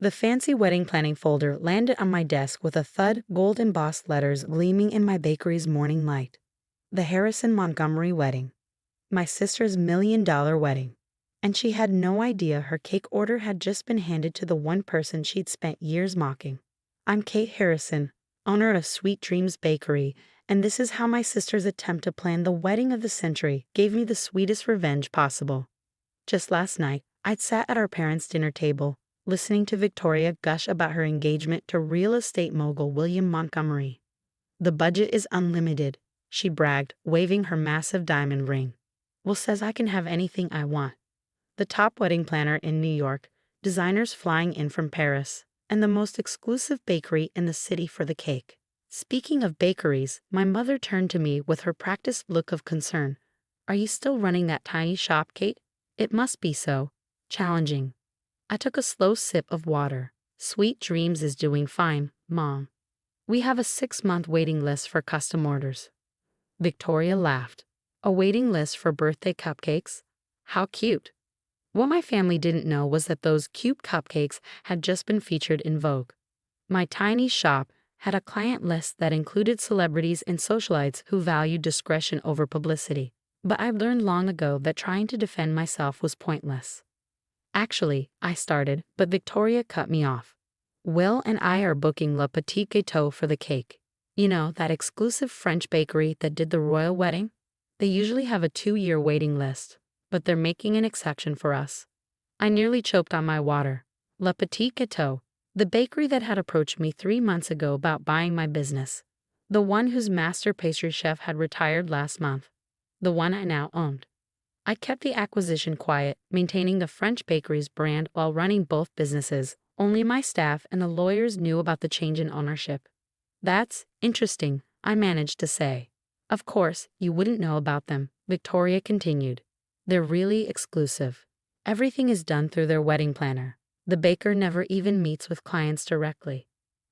The fancy wedding planning folder landed on my desk with a thud, gold embossed letters gleaming in my bakery's morning light. The Harrison Montgomery wedding. My sister's $1 million wedding. And she had no idea her cake order had just been handed to the one person she'd spent years mocking. I'm Kate Harrison, owner of Sweet Dreams Bakery, and this is how my sister's attempt to plan the wedding of the century gave me the sweetest revenge possible. Just last night, I'd sat at our parents' dinner table, listening to Victoria gush about her engagement to real estate mogul William Montgomery. The budget is unlimited, she bragged, waving her massive diamond ring. Will says I can have anything I want. The top wedding planner in New York, designers flying in from Paris, and the most exclusive bakery in the city for the cake. Speaking of bakeries, my mother turned to me with her practiced look of concern. Are you still running that tiny shop, Kate? It must be so. Challenging. I took a slow sip of water. Sweet Dreams is doing fine, Mom. We have a 6-month waiting list for custom orders. Victoria laughed. A waiting list for birthday cupcakes? How cute. What my family didn't know was that those cute cupcakes had just been featured in Vogue. My tiny shop had a client list that included celebrities and socialites who valued discretion over publicity. But I learned long ago that trying to defend myself was pointless. Actually, I started, but Victoria cut me off. Will and I are booking Le Petit Gâteau for the cake. You know, that exclusive French bakery that did the royal wedding? They usually have a 2-year waiting list, but they're making an exception for us. I nearly choked on my water. Le Petit Gâteau, the bakery that had approached me 3 months ago about buying my business. The one whose master pastry chef had retired last month. The one I now owned. I kept the acquisition quiet, maintaining the French bakery's brand while running both businesses. Only my staff and the lawyers knew about the change in ownership. That's interesting, I managed to say. Of course, you wouldn't know about them, Victoria continued. They're really exclusive. Everything is done through their wedding planner. The baker never even meets with clients directly.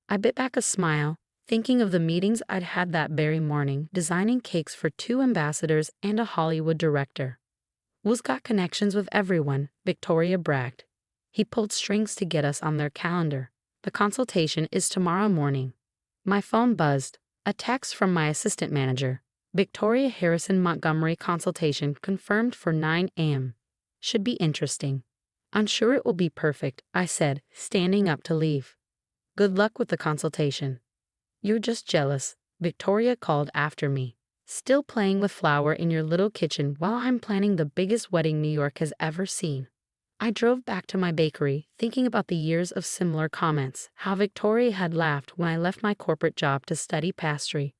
I bit back a smile, thinking of the meetings I'd had that very morning designing cakes for 2 ambassadors and a Hollywood director. Will's got connections with everyone, Victoria bragged. He pulled strings to get us on their calendar. The consultation is tomorrow morning. My phone buzzed. A text from my assistant manager. Victoria Harrison Montgomery consultation confirmed for 9 a.m. Should be interesting. I'm sure it will be perfect, I said, standing up to leave. Good luck with the consultation. You're just jealous, Victoria called after me. Still playing with flour in your little kitchen while I'm planning the biggest wedding New York has ever seen. I drove back to my bakery, thinking about the years of similar comments, how Victoria had laughed when I left my corporate job to study pastry,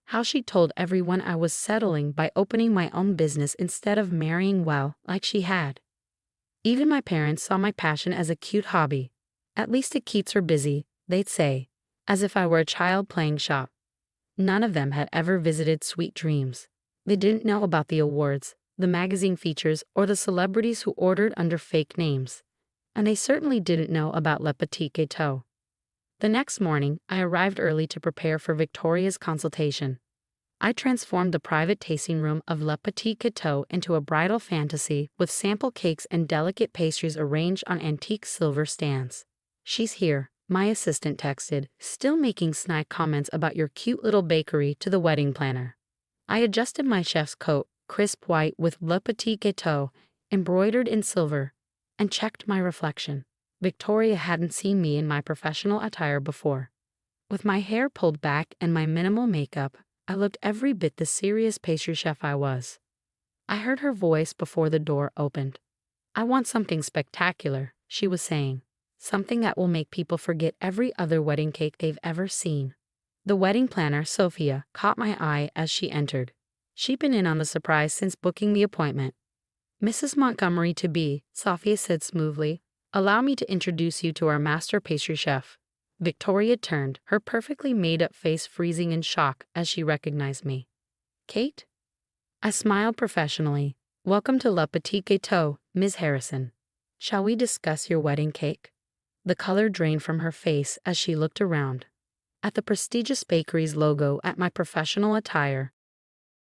how she told everyone I was settling by opening my own business instead of marrying well, like she had. Even my parents saw my passion as a cute hobby. At least it keeps her busy, they'd say, as if I were a child playing shop. None of them had ever visited Sweet Dreams. They didn't know about the awards, the magazine features, or the celebrities who ordered under fake names. And they certainly didn't know about Le Petit Gâteau. The next morning, I arrived early to prepare for Victoria's consultation. I transformed the private tasting room of Le Petit Gâteau into a bridal fantasy with sample cakes and delicate pastries arranged on antique silver stands. She's here, my assistant texted, still making snide comments about your cute little bakery to the wedding planner. I adjusted my chef's coat, crisp white with Le Petit Gâteau, embroidered in silver, and checked my reflection. Victoria hadn't seen me in my professional attire before. With my hair pulled back and my minimal makeup, I looked every bit the serious pastry chef I was. I heard her voice before the door opened. I want something spectacular, she was saying. Something that will make people forget every other wedding cake they've ever seen. The wedding planner, Sophia, caught my eye as she entered. She'd been in on the surprise since booking the appointment. Mrs. Montgomery to be, Sophia said smoothly. Allow me to introduce you to our master pastry chef. Victoria turned, her perfectly made-up face freezing in shock as she recognized me. Kate? I smiled professionally. Welcome to Le Petit Gâteau, Ms. Harrison. Shall we discuss your wedding cake? The color drained from her face as she looked around. At the prestigious bakery's logo, at my professional attire,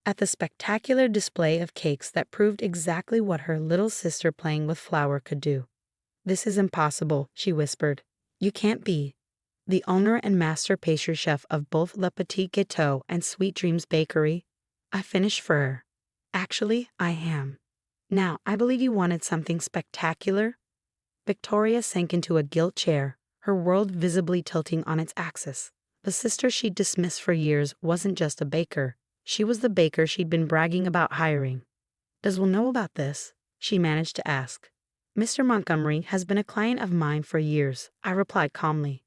at the spectacular display of cakes that proved exactly what her little sister playing with flour could do. This is impossible, she whispered. You can't be. The owner and master pastry chef of both Le Petit Gâteau and Sweet Dreams Bakery. I finished for her. Actually, I am. Now, I believe you wanted something spectacular. Victoria sank into a gilt chair, her world visibly tilting on its axis. The sister she'd dismissed for years wasn't just a baker. She was the baker she'd been bragging about hiring. Does Will know about this? She managed to ask. Mr. Montgomery has been a client of mine for years, I replied calmly.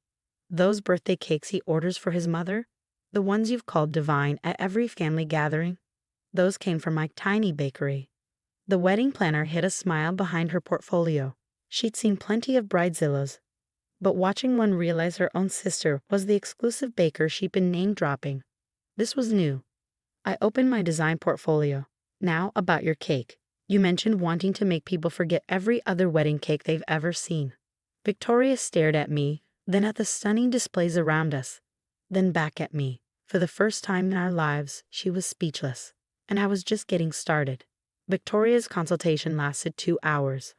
Those birthday cakes he orders for his mother? The ones you've called divine at every family gathering? Those came from my tiny bakery. The wedding planner hid a smile behind her portfolio. She'd seen plenty of bridezillas, but watching one realize her own sister was the exclusive baker she'd been name-dropping. This was new. I opened my design portfolio. Now about your cake. You mentioned wanting to make people forget every other wedding cake they've ever seen. Victoria stared at me, then at the stunning displays around us, then back at me. For the first time in our lives, she was speechless, and I was just getting started. Victoria's consultation lasted 2 hours.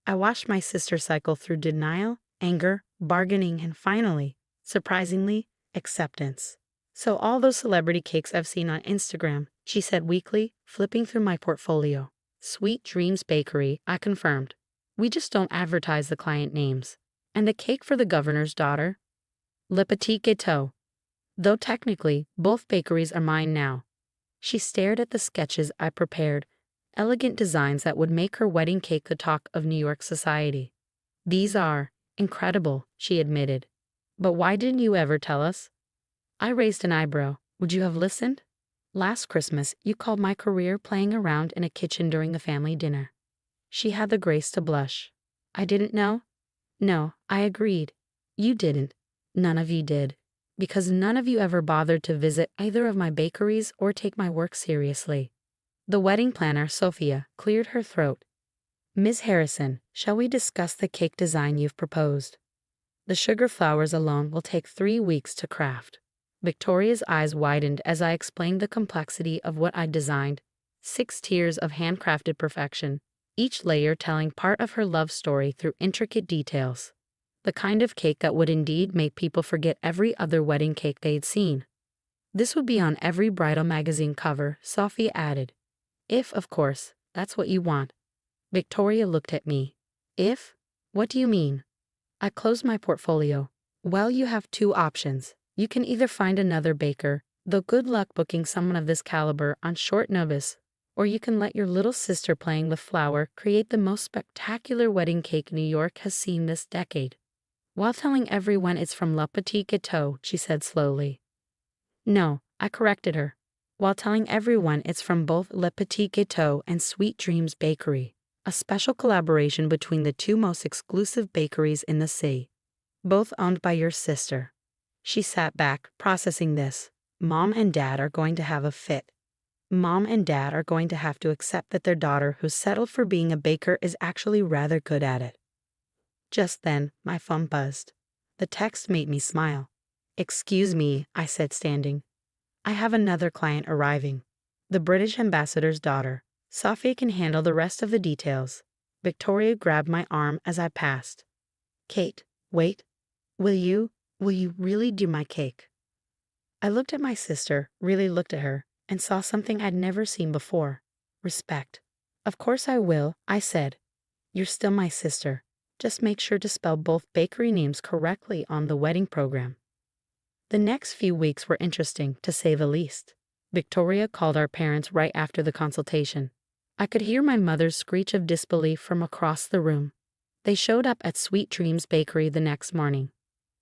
I watched my sister cycle through denial, anger, bargaining, and finally, surprisingly, acceptance. So all those celebrity cakes I've seen on Instagram, she said weakly, flipping through my portfolio. Sweet Dreams Bakery, I confirmed. We just don't advertise the client names. And the cake for the governor's daughter? Le Petit Gâteau. Though technically, both bakeries are mine now. She stared at the sketches I prepared, elegant designs that would make her wedding cake the talk of New York society. These are incredible, she admitted. But why didn't you ever tell us? I raised an eyebrow. Would you have listened? Last Christmas, you called my career playing around in a kitchen during the family dinner. She had the grace to blush. I didn't know? No, I agreed. You didn't. None of you did. Because none of you ever bothered to visit either of my bakeries or take my work seriously. The wedding planner, Sophia, cleared her throat. Ms. Harrison, shall we discuss the cake design you've proposed? The sugar flowers alone will take 3 weeks to craft. Victoria's eyes widened as I explained the complexity of what I'd designed. 6 tiers of handcrafted perfection, each layer telling part of her love story through intricate details. The kind of cake that would indeed make people forget every other wedding cake they'd seen. This would be on every bridal magazine cover, Sophia added. If, of course, that's what you want. Victoria looked at me. If? What do you mean? I closed my portfolio. Well, you have 2 options. You can either find another baker, though good luck booking someone of this caliber on short notice, or you can let your little sister playing with flour create the most spectacular wedding cake New York has seen this decade. While telling everyone it's from Le Petit Gâteau, she said slowly. No, I corrected her. While telling everyone it's from both Le Petit Gâteau and Sweet Dreams Bakery, a special collaboration between the 2 most exclusive bakeries in the city, both owned by your sister. She sat back, processing this. Mom and Dad are going to have a fit. Mom and Dad are going to have to accept that their daughter who settled for being a baker is actually rather good at it. Just then, my phone buzzed. The text made me smile. Excuse me, I said, standing. I have another client arriving. The British ambassador's daughter. Sophia can handle the rest of the details. Victoria grabbed my arm as I passed. Kate, wait. Will you really do my cake? I looked at my sister, really looked at her, and saw something I'd never seen before. Respect. Of course I will, I said. You're still my sister. Just make sure to spell both bakery names correctly on the wedding program. The next few weeks were interesting, to say the least. Victoria called our parents right after the consultation. I could hear my mother's screech of disbelief from across the room. They showed up at Sweet Dreams Bakery the next morning.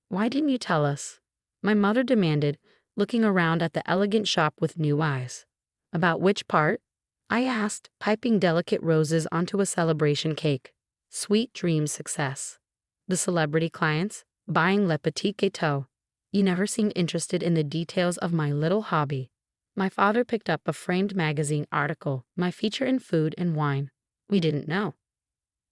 Why didn't you tell us? My mother demanded, looking around at the elegant shop with new eyes. About which part? I asked, piping delicate roses onto a celebration cake. Sweet Dreams success. The celebrity clients, buying Le Petit Gâteau. You never seemed interested in the details of my little hobby. My father picked up a framed magazine article, my feature in food and wine. We didn't know.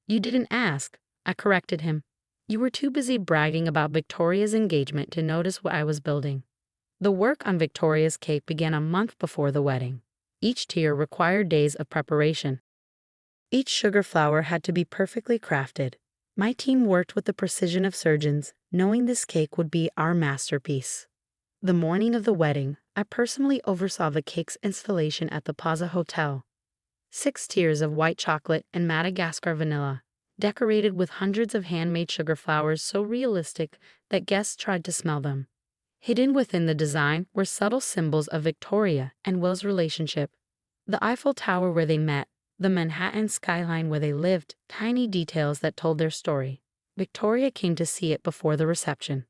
You didn't ask, I corrected him. You were too busy bragging about Victoria's engagement to notice what I was building. The work on Victoria's cake began a month before the wedding. Each tier required days of preparation. Each sugar flower had to be perfectly crafted. My team worked with the precision of surgeons, knowing this cake would be our masterpiece. The morning of the wedding, I personally oversaw the cake's installation at the Plaza Hotel. 6 tiers of white chocolate and Madagascar vanilla, decorated with hundreds of handmade sugar flowers so realistic that guests tried to smell them. Hidden within the design were subtle symbols of Victoria and Will's relationship. The Eiffel Tower where they met, the Manhattan skyline where they lived, tiny details that told their story. Victoria came to see it before the reception.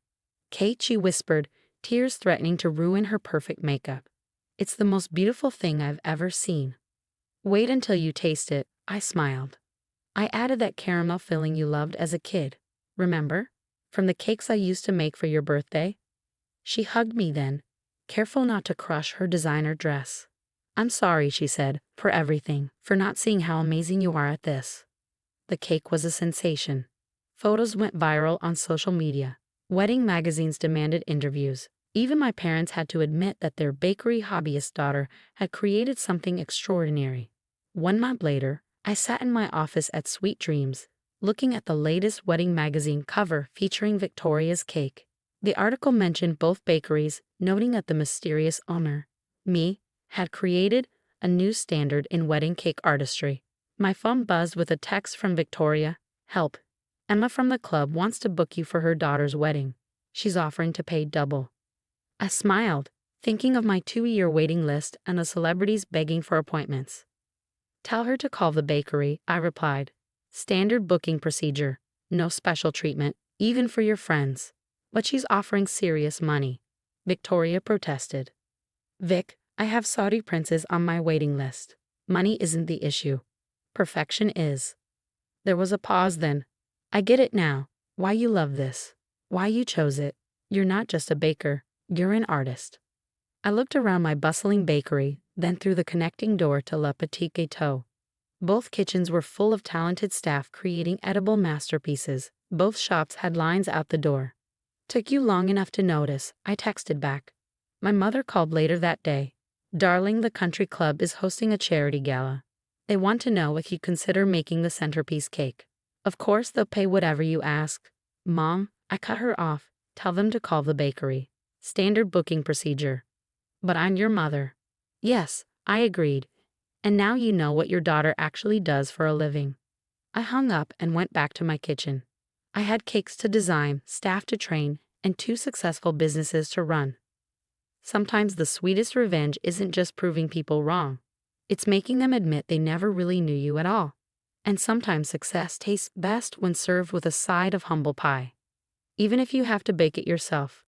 "Kate," she whispered, tears threatening to ruin her perfect makeup. "It's the most beautiful thing I've ever seen." "Wait until you taste it," I smiled. "I added that caramel filling you loved as a kid. Remember? From the cakes I used to make for your birthday?" She hugged me then, careful not to crush her designer dress. "I'm sorry," she said, "for everything, for not seeing how amazing you are at this." The cake was a sensation. Photos went viral on social media. Wedding magazines demanded interviews. Even my parents had to admit that their bakery hobbyist daughter had created something extraordinary. 1 month later, I sat in my office at Sweet Dreams, looking at the latest wedding magazine cover featuring Victoria's cake. The article mentioned both bakeries, noting that the mysterious owner, me, had created a new standard in wedding cake artistry. My phone buzzed with a text from Victoria. "Help. Emma from the club wants to book you for her daughter's wedding. She's offering to pay double." I smiled, thinking of my 2-year waiting list and the celebrities begging for appointments. "Tell her to call the bakery," I replied. "Standard booking procedure. No special treatment, even for your friends." "But she's offering serious money," Victoria protested. "Vic, I have Saudi princes on my waiting list. Money isn't the issue. Perfection is." There was a pause then. "I get it now. Why you love this. Why you chose it. You're not just a baker. You're an artist." I looked around my bustling bakery, then through the connecting door to Le Petit Gâteau. Both kitchens were full of talented staff creating edible masterpieces. Both shops had lines out the door. "Took you long enough to notice," I texted back. My mother called later that day. "Darling, the country club is hosting a charity gala. They want to know if you consider making the centerpiece cake. Of course they'll pay whatever you ask." "Mom," I cut her off, "tell them to call the bakery. Standard booking procedure." "But I'm your mother." "Yes," I agreed. "And now you know what your daughter actually does for a living." I hung up and went back to my kitchen. I had cakes to design, staff to train, and 2 successful businesses to run. Sometimes the sweetest revenge isn't just proving people wrong. It's making them admit they never really knew you at all. And sometimes success tastes best when served with a side of humble pie. Even if you have to bake it yourself.